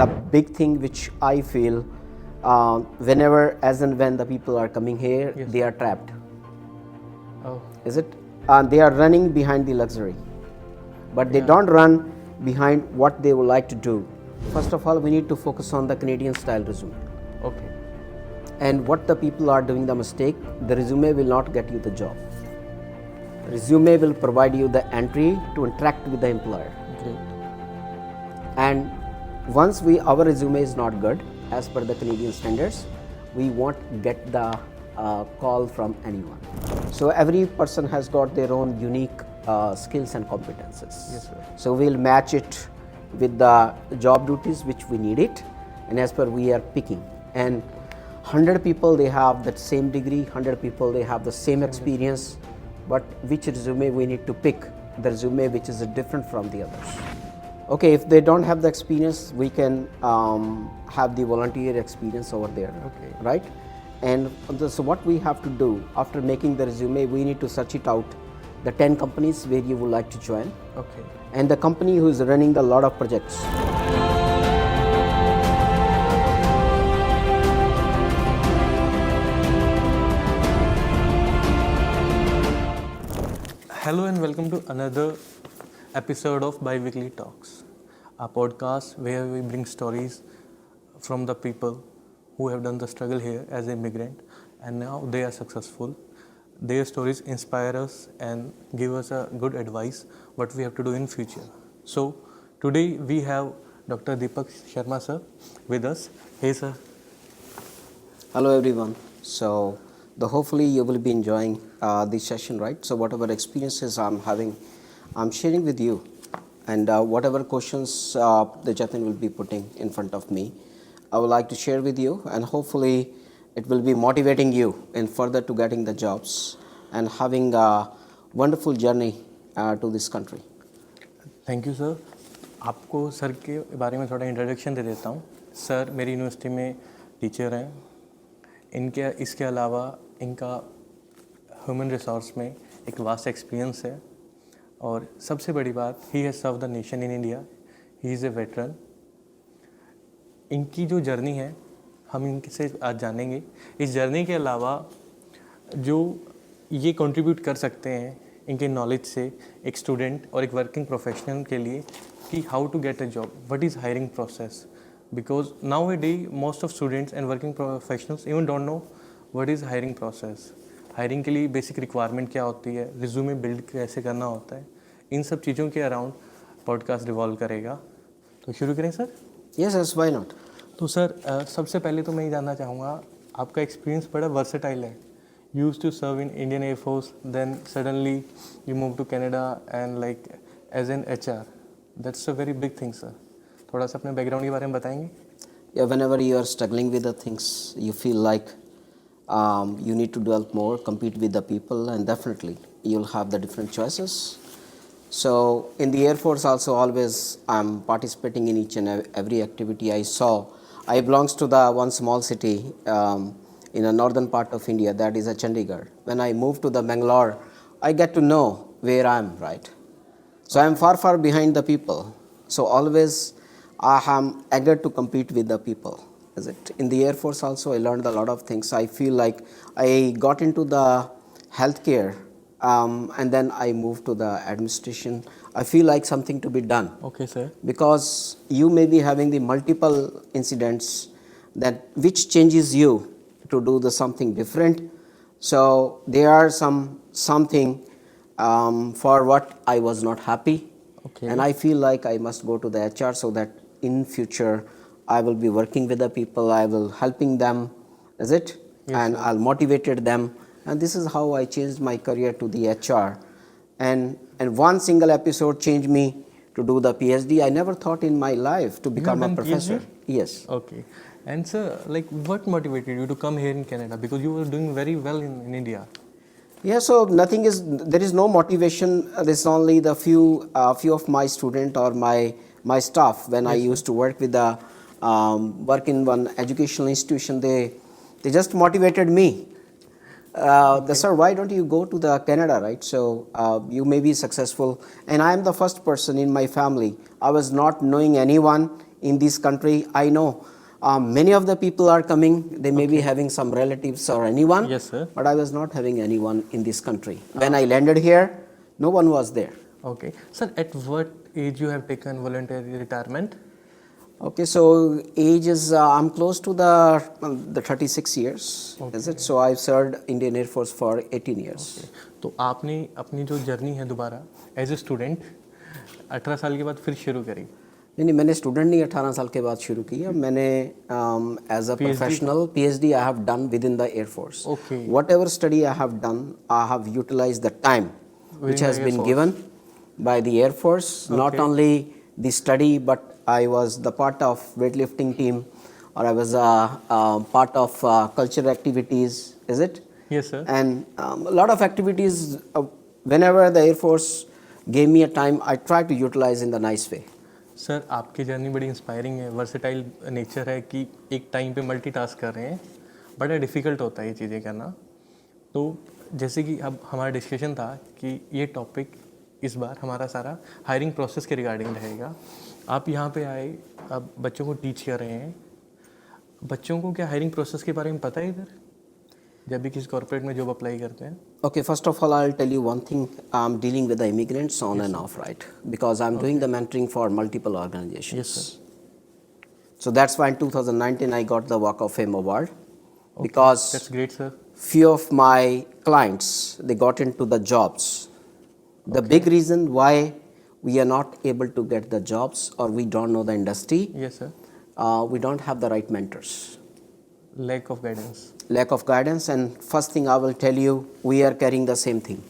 The big thing which I feel whenever, as and when the people are coming here, Yes. they are trapped. Oh, Is it? They are running behind the luxury, but they Yeah. don't run behind what they would like to do. First of all, we need to focus on the Canadian style resume. okay. And what the people are doing the mistake, the resume will not get you the job. Resume will provide you the entry to interact with the employer. Great. And once our resume is not good as per the Canadian standards, we won't get the call from anyone. So every person has got their own unique skills and competences. Yes, sir. So we'll match it with the job duties which we need it, and as per we are picking. And 100 people they have that same degree, 100 people they have the same experience, but which resume we need to pick? The resume which is different from the others. Okay, if they don't have the experience, we can have the volunteer experience over there. Okay. Right? And so what we have to do after making the resume, we need to search it out, the 10 companies where you would like to join, Okay. and the company who is running a lot of projects. Hello and welcome to another episode of Bi-Weekly Talks, a podcast where we bring stories from the people who have done the struggle here as an immigrant and now they are successful. Their stories inspire us and give us a good advice what we have to do in future. So today we have Dr. Deepak Sharma sir with us. Hey sir. Hello everyone. So hopefully you will be enjoying this session, right? So whatever experiences I'm having, I'm sharing with you, and whatever questions the Jatin will be putting in front of me, I would like to share with you, and hopefully it will be motivating you in further to getting the jobs and having a wonderful journey to this country. Thank you sir. आपको sir के बारे में थोड़ा introduction दे देता हूँ. Sir मेरी university में teacher हैं. इसके अलावा इनका ह्यूमन रिसोर्स में एक वास्ट एक्सपीरियंस है और सबसे बड़ी बात he has serve the nation in India. He is a veteran. इनकी जो जर्नी है हम इनसे आज जानेंगे. इस जर्नी के अलावा जो ये कंट्रीब्यूट कर सकते हैं इनके नॉलेज से एक स्टूडेंट और एक वर्किंग प्रोफेशनल के लिए कि how to get a job, what is hiring process, because nowadays most of students and working professionals even don't know what is hiring process. Hiring के लिए basic requirement क्या होती है, resume build कैसे करना होता है, इन सब चीज़ों के अराउंड पॉडकास्ट रिवॉल्व करेगा. तो शुरू करें sir. Yes, yes, why not? तो सर सबसे पहले तो मैं ये जानना चाहूँगा, आपका एक्सपीरियंस बड़ा वर्सेटाइल है. You used to serve in Indian Air Force, then suddenly you moved to Canada and like as an HR. That's a very big thing, sir. थोड़ा सा अपने बैकग्राउंड के बारे में बताएंगे. Yeah, whenever you are struggling with the things, you feel like you need to develop more, compete with the people, and definitely you'll have the different choices. So in the Air Force also always I'm participating in each and every activity I saw. I belongs to the one small city in the northern part of India, that is a Chandigarh. When I moved to the Bangalore, I get to know where I am, right? So I am far behind the people. So always I am eager to compete with the people. Is it? In the Air Force also I learned a lot of things. I feel like I got into the healthcare and then I moved to the administration. I feel like something to be done. Okay, sir. Because you may be having the multiple incidents that which changes you to do the something different. So there are something for what I was not happy. Okay. And I feel like I must go to the HR so that in future I will be working with the people, I will helping them, is it? Yes, and sir. I'll motivated them. And this is how I changed my career to the HR. And one single episode changed me to do the PhD. I never thought in my life to become a done professor. PhD? Yes. Okay. And sir, like what motivated you to come here in Canada, because you were doing very well in India. Yeah, so there is no motivation. There's only the few of my student or my staff when I used to work with the work in one educational institution. They just motivated me. Sir, why don't you go to the Canada, right? So you may be successful. And I am the first person in my family. I was not knowing anyone in this country. I know many of the people are coming. They may be having some relatives or anyone. Yes, sir. But I was not having anyone in this country. When I landed here, no one was there. Okay. Sir, at what age you have taken voluntary retirement? Okay, so age is I'm close to the 36 years. Okay. Is it? So I've served Indian Air Force for 18 years. Okay. तो आपने अपनी जो journey है दोबारा as a student 18 साल के बाद फिर शुरू करी? नहीं, मैंने स्टूडेंट नहीं 18 साल के बाद शुरू किया. मैंने as a professional PhD I have done within the Air Force. Okay. Whatever study I have done, I have utilized the time which has been given by the Air Force. Not only the study, but I was the part of weightlifting team, or I was part of cultural activities. Is it? Yes, sir. And a lot of activities. Whenever the Air Force gave me a time, I try to utilize in the nice way. Sir आपकी journey बड़ी inspiring है, versatile nature है कि एक time पे multitask कर रहे हैं. बड़ा डिफ़िकल्ट होता है ये चीज़ें करना. तो जैसे कि अब हमारा डिस्कशन था कि ये टॉपिक इस बार हमारा सारा हायरिंग प्रोसेस के रिगार्डिंग रहेगा. आप यहाँ पे आए, अब बच्चों को टीच कर रहे हैं. बच्चों को क्या हायरिंग प्रोसेस के बारे में पता है इधर, जब भी किसी कॉर्पोरेट में जॉब अप्लाई करते हैं? Okay, first of all, I'll tell you one thing. I'm dealing with the immigrants on and off, right? Because I'm doing the mentoring for multiple organizations. Yes, sir. So that's why in 2019 I got the Walk of Fame award. Because That's great, sir. few of my clients, they got into the jobs. The big reason why we are not able to get the jobs, or we don't know the industry, Yes, sir. we don't have the right mentors. Lack of guidance. Lack of guidance. And first thing I will tell you, we are carrying the same thing,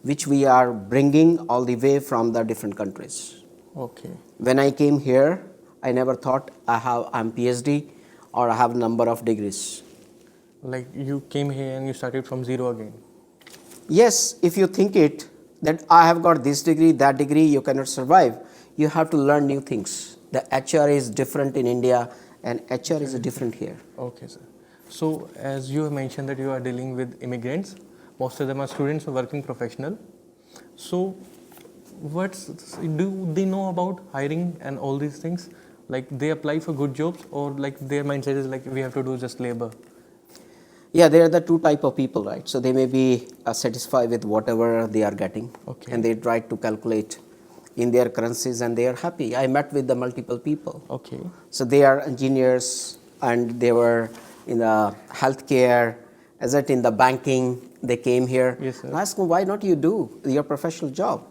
which we are bringing all the way from the different countries. Okay. When I came here, I never thought I'm PhD or I have a number of degrees. Like you came here and you started from zero again. Yes, if you think it, that I have got this degree, that degree, you cannot survive. You have to learn new things. The HR is different in India and HR is different here. Okay, sir. So as you have mentioned that you are dealing with immigrants, most of them are students or working professional. So do they know about hiring and all these things? Like they apply for good jobs, or like their mindset is like we have to do just labor? Yeah, there are the two type of people, right? So they may be satisfied with whatever they are getting, Okay. and they try to calculate in their currencies and they are happy. I met with the multiple people. Okay. So they are engineers and they were in the healthcare, as it in the banking. They came here. Yes, sir. And I asked them, why not you do your professional job?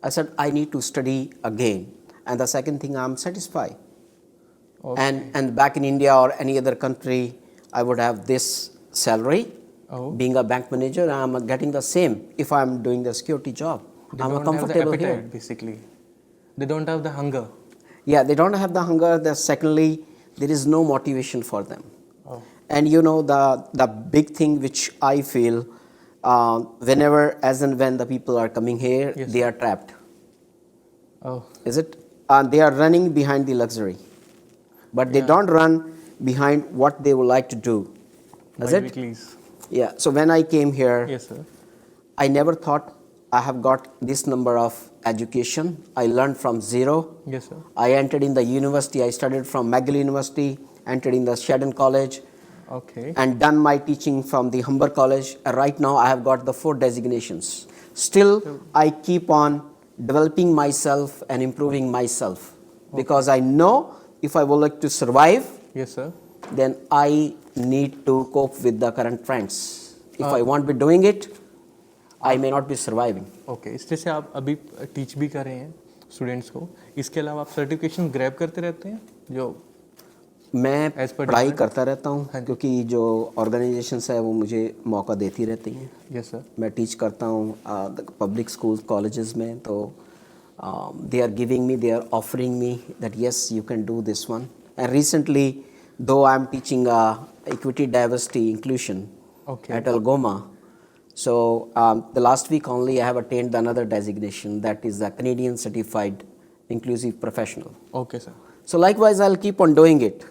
I said, I need to study again. And the second thing, I'm satisfied. Okay. And back in India or any other country, I would have this salary. Oh. Being a bank manager, I'm getting the same if I'm doing the security job. They I'm don't comfortable have the appetite, here. basically. They don't have the hunger. Yeah, they don't have the hunger. Secondly, there is no motivation for them. Oh. And you know, the big thing which I feel, whenever, as and when the people are coming here, Yes. they are trapped. Oh. Is it? They are running behind the luxury. But they don't run behind what they would like to do. Is it? Bi-weeklies. Yeah. So when I came here, Yes, sir. I never thought I have got this number of education. I learned from zero. Yes, sir. I entered in the university. I studied from McGill University, entered in the Sheridan College, Okay. and done my teaching from the Humber College. Right now, I have got the 4 designations. Still, I keep on developing myself and improving myself, because I know if I would like to survive, Yes, sir. then I need to cope with the current trends. If I won't be doing it, I may not be surviving. Okay, इस तरह से आप अभी teach भी कर रहे हैं students को. इसके अलावा आप सर्टिफिकेशन ग्रैब करते रहते हैं जो मैं As per पढ़ाई demand? करता रहता हूँ, क्योंकि जो ऑर्गेनाइजेशंस है वो मुझे मौका देती रहती हैं. Yes sir. मैं टीच करता हूँ पब्लिक स्कूल कॉलेजेस में, तो they are giving me, they are offering me that yes you can do this one. And recently though I am teaching equity diversity inclusion Okay. at Algoma. So the last week only I have attained another designation, that is the Canadian Certified Inclusive Professional. Okay sir. So likewise I'll keep on doing it.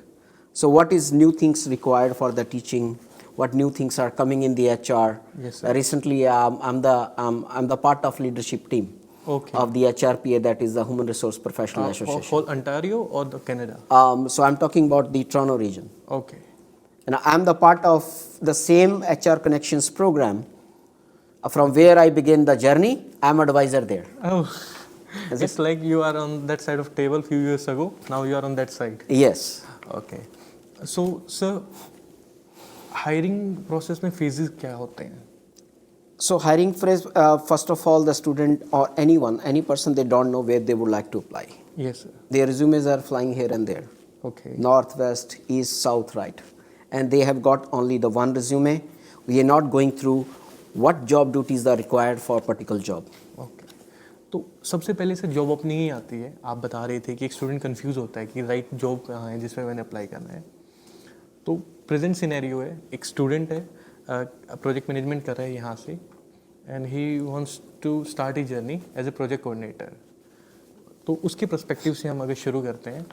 So what is new things required for the teaching? What new things are coming in the HR? Yes, sir. Recently I'm the part of leadership team. Okay. of the HRPA, that is the Human Resource Professional For Association. whole Ontario or the Canada? So I'm talking about the Toronto region. Okay. And I'm the part of the same HR Connections program. From where I begin the journey, I'm advisor there. Oh, Is it's like you are on that side of table few years ago. Now you are on that side. Yes. Okay. So, sir, hiring process में phases क्या होते हैं? So hiring phrase, first of all, the student or anyone, any person, they don't know where they would like to apply. Yes, sir. Their resumes are flying here and there. Okay. North, west, east, south, right. And they have got only the one resume. We are not going through what job duties are required for a particular job. Okay. तो सबसे पहले से job opening ही आती है. आप बता रहे थे कि एक स्टूडेंट कंफ्यूज होता है कि राइट जॉब कहाँ है जिसमें मैंने अप्लाई करना है. तो प्रेजेंट सिनेरियो है, एक स्टूडेंट है, प्रोजेक्ट मैनेजमेंट कर रहा है यहाँ से, and he wants to start he journey as a project coordinator. तो उसके पर्सपेक्टिव से हम अगर शुरू करते हैं,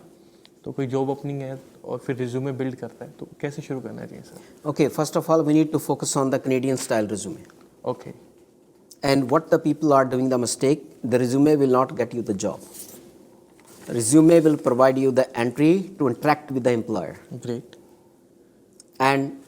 तो कोई जॉब ओपनिंग है और फिर रिज्यूमे बिल्ड करता है, तो कैसे शुरू करना चाहिए sir? Okay, first of all, we need to focus on the Canadian style resume. Okay. And what the people are doing the mistake, the resume will not get you the job. Resume will provide you the entry to interact with the employer. Great. And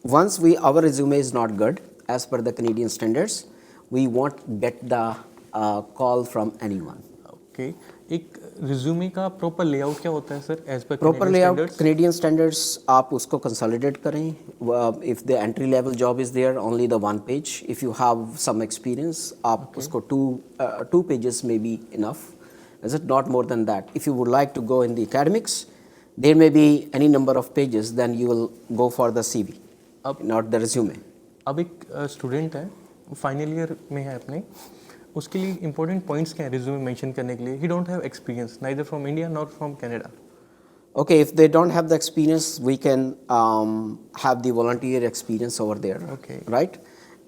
once our resume is not good as per the Canadian standards, we won't get the call from anyone. Okay. एक resume का proper layout क्या होता है sir as per Proper layout, Canadian standards, आप उसको consolidate करें. If the entry level job is there, only the one page. If you have some experience, आप उसको two pages may be enough. Is it not more than that? If you would like to go in the academics, there may be any number of pages, then you will go for the CV, not the resume. अब एक student है, final year में है अपने, उसके लिए important points क्या है रिज्यूमे मेंशन करने के लिए? ही don't have experience neither from India not from Canada. Okay, if they don't have the experience, we can have the volunteer experience over there. Okay. Right?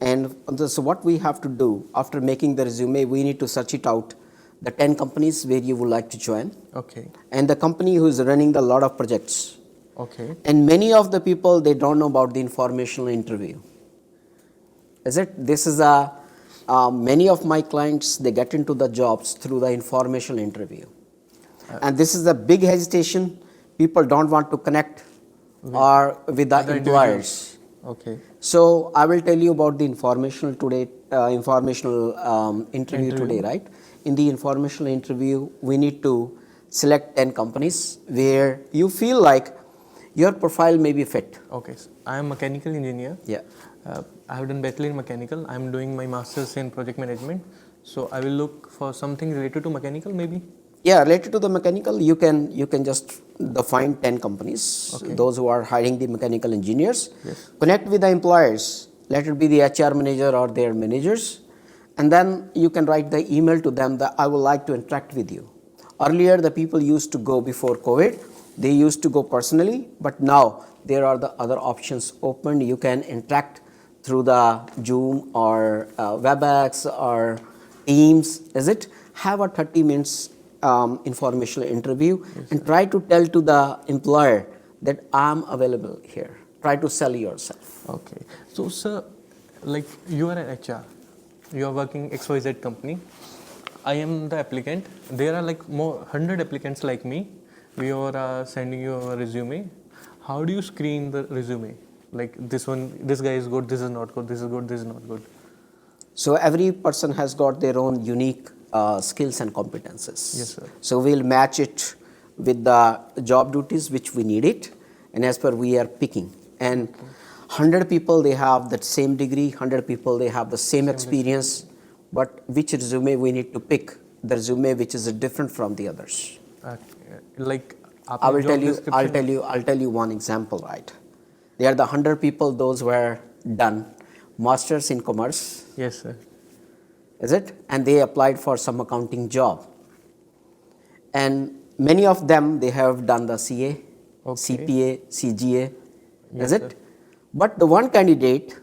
And so what we have to do after making the resume, we need to search it out, the 10 companies where you would like to join. Okay. And the company who is running the lot of projects. Okay. And many of the people, they don't know about the informational interview. Is it? This is many of my clients, they get into the jobs through the informational interview. And this is a big hesitation. People don't want to connect with the employers. Okay. So I will tell you about the informational interview today, right? In the informational interview, we need to select 10 companies where you feel like your profile may be fit. Okay. I am mechanical engineer. Yeah. I have done bachelor in mechanical. I am doing my master's in project management. So I will look for something related to mechanical maybe. Yeah, related to the mechanical, you can just define 10 companies, Okay. those who are hiring the mechanical engineers. Yes. Connect with the employers, let it be the HR manager or their managers, and then you can write the email to them that I would like to interact with you. Earlier, the people used to go before COVID, they used to go personally, but now there are the other options open. You can interact through the Zoom or WebEx or Teams, is it? Have a 30 minutes informational interview, yes, and try to tell to the employer that I'm available here. Try to sell yourself. Okay. So, sir, like you are an HR, you are working XYZ company. I am the applicant. There are like more 100 applicants like me. We all are sending you a resume. How do you screen the resume? Like this one, this guy is good, this is not good, this is good, this is not good. So every person has got their own unique skills and competences. Yes, sir. So we'll match it with the job duties which we need it, and as per we are picking. And 100 people, they have that same degree, 100 people, they have the same experience, but which resume we need to pick? The resume which is different from the others. Like I'll tell you one example, right? They are the 100 people, those who are done masters in commerce. Yes, sir. Is it? And they applied for some accounting job. And many of them, they have done the CA, Okay. CPA, CGA. Yes, Is it? sir. But the one candidate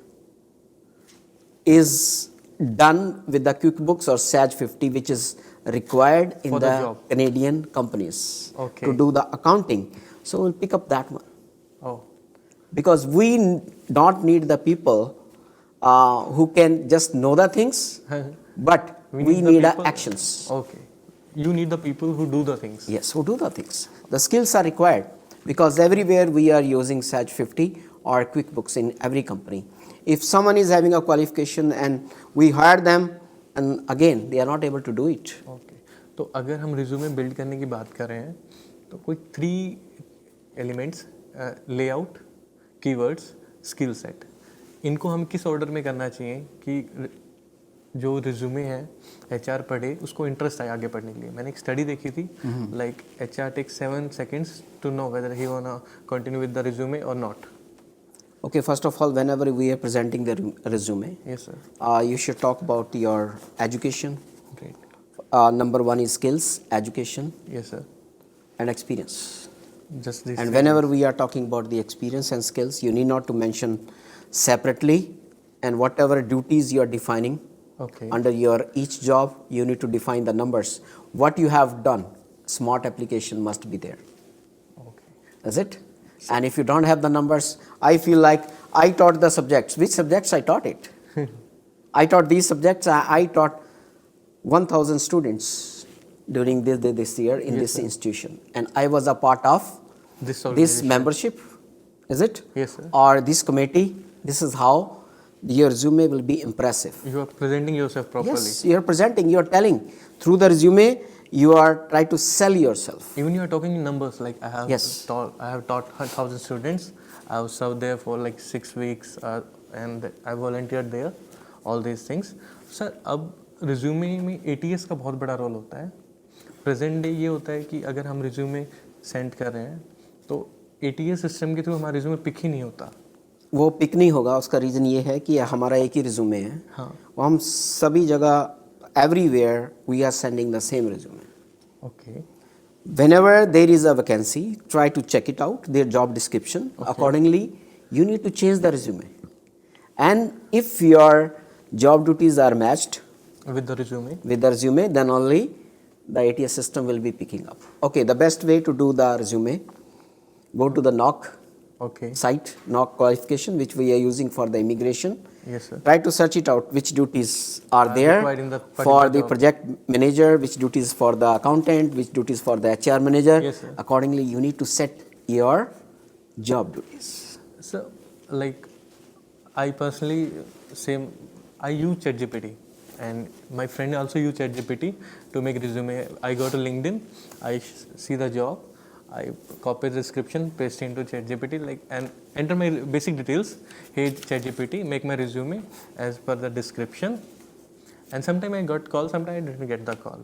is done with the QuickBooks or Sage 50, which is required in For the job. Canadian companies Okay. to do the accounting. So we'll pick up that one. Oh. Because we don't need the people who can just know the things, but We the need people- actions. Okay. You need the people who do the things. Yes, who do the things. The skills are required because everywhere we are using Sage 50 or QuickBooks in every company. If someone is having a qualification and we hire them, and again they are not able to do it. Okay तो अगर हम resume build करने की बात कर रहे हैं तो कोई 3 elements layout, keywords, skill set, इनको हम किस ऑर्डर में करना चाहिए कि जो रिज्यूमे है एचआर पढ़े, उसको इंटरेस्ट आए आगे पढ़ने के लिए. मैंने एक स्टडी देखी थी, like HR take 7 seconds to know whether he wanna continue with the resume और not. Okay, first of all, whenever we are presenting the resume, yes sir. you should talk about your education. Great. Number one is skills, education, yes sir. and experience. Just this. And whenever we are talking about the experience and skills, you need not to mention separately, and whatever duties you are defining okay. under your each job, you need to define the numbers. What you have done, smart application must be there. Okay. Is it? And if you don't have the numbers, I feel like I taught the subjects. Which subjects I taught it? I taught these subjects. I taught 1,000 students during this year in this institution, and I was a part of This this membership. Is it? Yes, sir. Or this committee. This is how your resume will be impressive. You are presenting yourself properly. Yes, you are presenting. You are telling through the resume. You are trying to sell yourself. Even you are talking in numbers, like I have Yes. taught 1,000 students. I have served there for like 6 weeks, and I volunteered there. All these things. Sir अब resume में ATS का बहुत बड़ा role होता है. Present day ये होता है कि अगर हम रिज्यूमे सेंड कर रहे हैं तो ATS सिस्टम के थ्रू हमारा रिज्यूमे पिक ही नहीं होता. वो पिक नहीं होगा. उसका रीज़न ये है कि हमारा एक ही रिज्यूमे है. हाँ. वो हम सभी जगह everywhere we are sending the same resume. Okay. Whenever there is a vacancy, try to check it out, their job description. Accordingly, you need to change the resume. And if your job duties are matched with the resume. with the resume, then only the ATS system will be picking up. Okay, the best way to do the resume, go to the NOC okay. site, NOC qualification, which we are using for the immigration. Yes sir. Try to search it out, which duties are there required in the for particular the job. project manager, which duties for the accountant, which duties for the HR manager. Yes, sir. Accordingly, you need to set your job duties. So, like, I personally same. I use ChatGPT, and my friend also use ChatGPT to make resume. I go to LinkedIn, I see the job, I copy the description, paste into ChatGPT, like, and enter my basic details. Hey ChatGPT, make my resume as per the description. And sometimes I got call, sometimes I didn't get the call.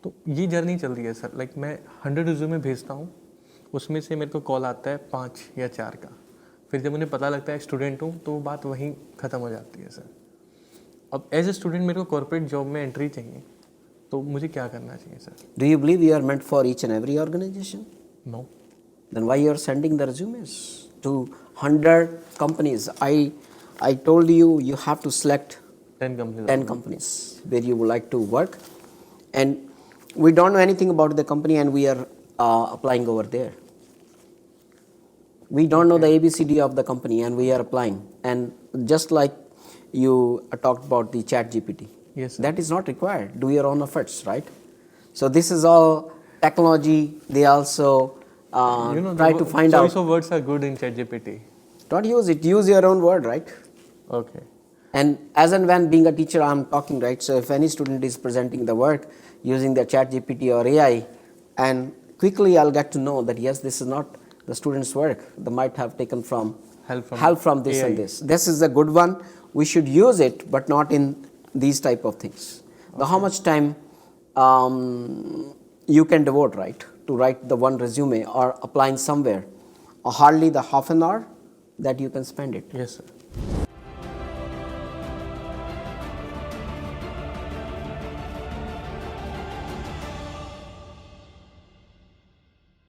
तो ये journey चल रही है sir. Like मैं 100 resume भेजता हूँ, उसमें से मेरे को कॉल आता है 5 या 4 का. फिर जब मुझे पता लगता है स्टूडेंट हूँ तो बात वहीं ख़त्म हो जाती है सर. अब एज ए स्टूडेंट मेरे को कॉर्पोरेट जॉब में एंट्री चाहिए, तो मुझे क्या करना चाहिए sir? Do you believe you are meant for each and every organization? No. Then why you are sending the resumes to 100 companies? I told you you have to select 10 company. 10 companies where you would like to work, and we don't know anything about the company and we are applying over there. We don't know the ABCD of the company and we are applying, and just like you talked about the ChatGPT, Yes, sir. that is not required. Do your own efforts, right? So this is all technology. They also try to find out. choice of words are good in ChatGPT. Don't use it. Use your own word, right? Okay. And as and when being a teacher, I'm talking, right? So if any student is presenting the work using the ChatGPT or AI, and quickly I'll get to know that yes, this is not the student's work. They might have taken from help from this AI. and this. This is a good one. We should use it, but not in these type of things. Now, how much time you can devote, right, to write the one resume or applying somewhere? Hardly the half an hour that you can spend it. Yes, sir.